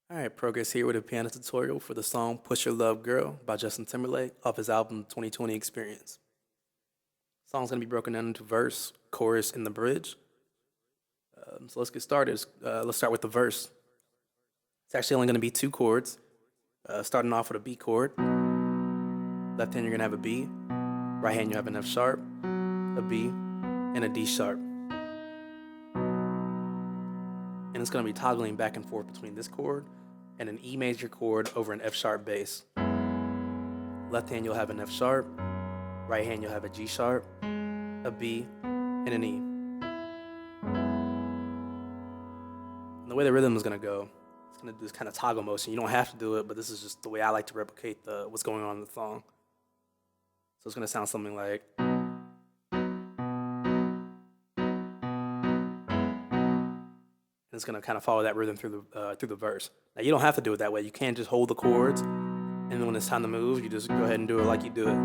Alright, Progress here with a piano tutorial for the song Pusha Love Girl by Justin Timberlake off his album 2020 Experience. The song's going to be broken down into verse, chorus, and the bridge. So let's get started. Let's start with the verse. It's actually only going to be two chords. Starting off with a B chord. Left hand you're going to have a B. Right hand you have an F sharp, a B, and a D sharp. And it's going to be toggling back and forth between this chord and an E major chord over an F sharp bass. Left hand you'll have an F sharp, right hand you'll have a G sharp, a B, and an E. And the way the rhythm is going to go, it's going to do this kind of toggle motion. You don't have to do it, but this is just the way I like to replicate what's going on in the song. So it's going to sound something like... It's going to kind of follow that rhythm through the verse. Now, you don't have to do it that way. You can just hold the chords, and then when it's time to move, you just go ahead and do it like you do it.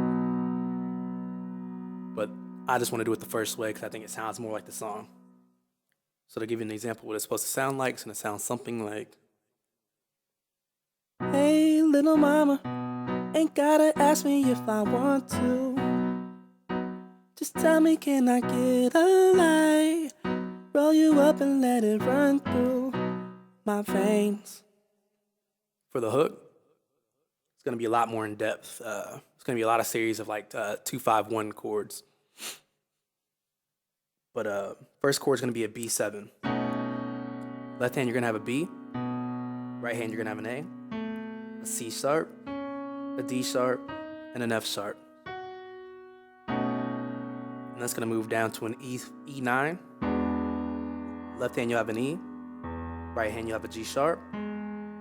But I just want to do it the first way because I think it sounds more like the song. So to give you an example of what it's supposed to sound like, it's going to sound something like... Hey, little mama, ain't gotta ask me if I want to. Just tell me, can I get a light? Roll you up and let it run through my veins. For the hook, it's going to be a lot more in depth. It's going to be a lot of series of like 2-5-1 chords. But first chord is going to be a B7. Left hand you're going to have a B. Right hand you're going to have an A C sharp, a D sharp, and an F sharp. And that's going to move down to an E9. Left hand you'll have an E, right hand you'll have a G sharp,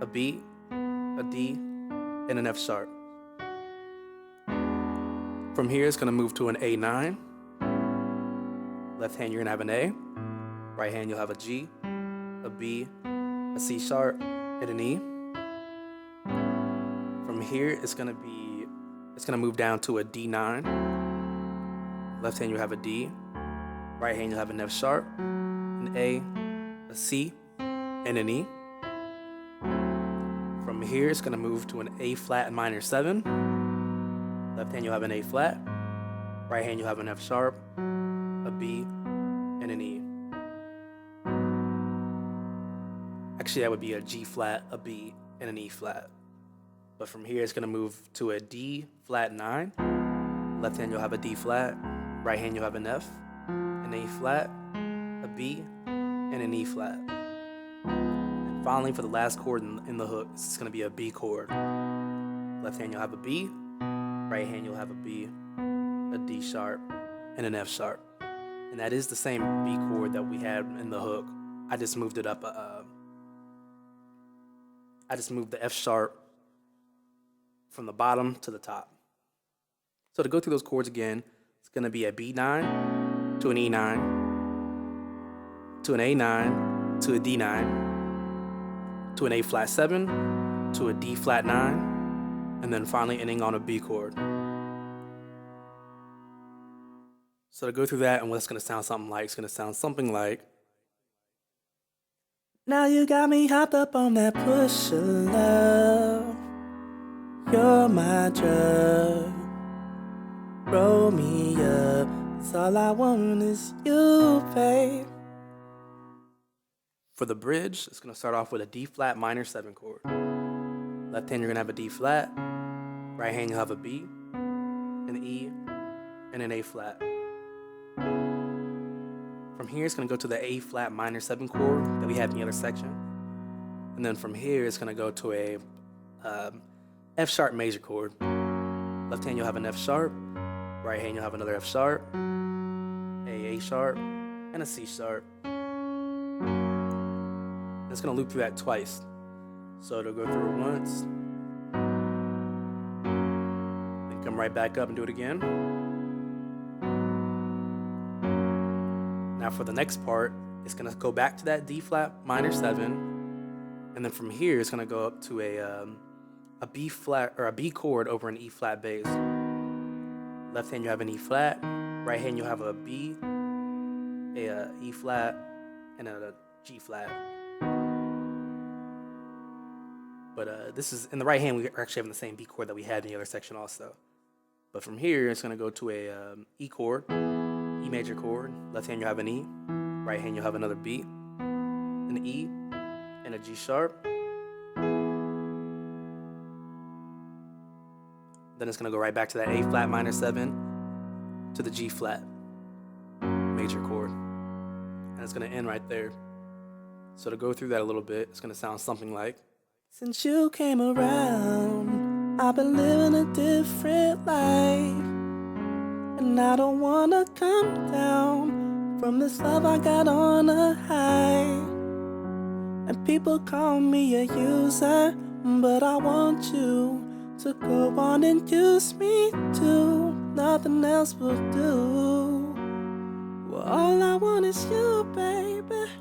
a B, a D, and an F sharp. From here it's going to move to an A9. Left hand you're going to have an A, right hand you'll have a G, a B, a C sharp, and an E. From here it's going to move down to a D9. Left hand you'll have a D, right hand you'll have an F sharp, an A, a C, and an E. From here, it's going to move to an A flat minor 7. Left hand, you'll have an A flat. Right hand, you'll have an F sharp, a B, and an E. Actually, that would be a G flat, a B, and an E flat. But from here, it's going to move to a D flat 9. Left hand, you'll have a D flat. Right hand, you'll have an F, an A flat, a B, and an E flat. And finally, for the last chord in the hook, it's going to be a B chord. Left hand you'll have a B, right hand you'll have a B, a D sharp, and an F sharp. And that is the same B chord that we had in the hook. I just moved it up. I just moved the F sharp from the bottom to the top. So to go through those chords again, it's going to be a B9 to an E9, to an A9, to a D9, to an A flat 7, to a D flat 9, and then finally ending on a B chord. So to go through that and what it's going to sound something like, it's going to sound something like... Now you got me hopped up on that Pusha love. You're my drug. Roll me up. 'Cause all I want is you, babe. For the bridge, it's going to start off with a D flat minor 7 chord. Left hand, you're going to have a D flat. Right hand, you'll have a B, an E, and an A flat. From here, it's going to go to the A flat minor 7 chord that we had in the other section. And then from here, it's going to go to a F sharp major chord. Left hand, you'll have an F sharp. Right hand, you'll have another F sharp, A sharp, and a C sharp. It's going to loop through that twice. So it'll go through it once, then come right back up and do it again. Now for the next part, it's going to go back to that D flat minor 7, and then from here it's going to go up to a B flat or a B chord over an E flat bass. Left hand you have an E flat, right hand you have a B, a E flat, and a G flat. But this is in the right hand. We're actually having the same B chord that we had in the other section also. But from here, it's gonna go to a E chord, E major chord. Left hand you'll have an E. Right hand you'll have another B, an E, and a G sharp. Then it's gonna go right back to that A flat minor 7 to the G flat major chord. And it's gonna end right there. So to go through that a little bit, it's gonna sound something like, since you came around, I've been living a different life. And I don't wanna come down from this love I got on a high. And people call me a user, but I want you to go on and use me too. Nothing else will do. Well, all I want is you, baby.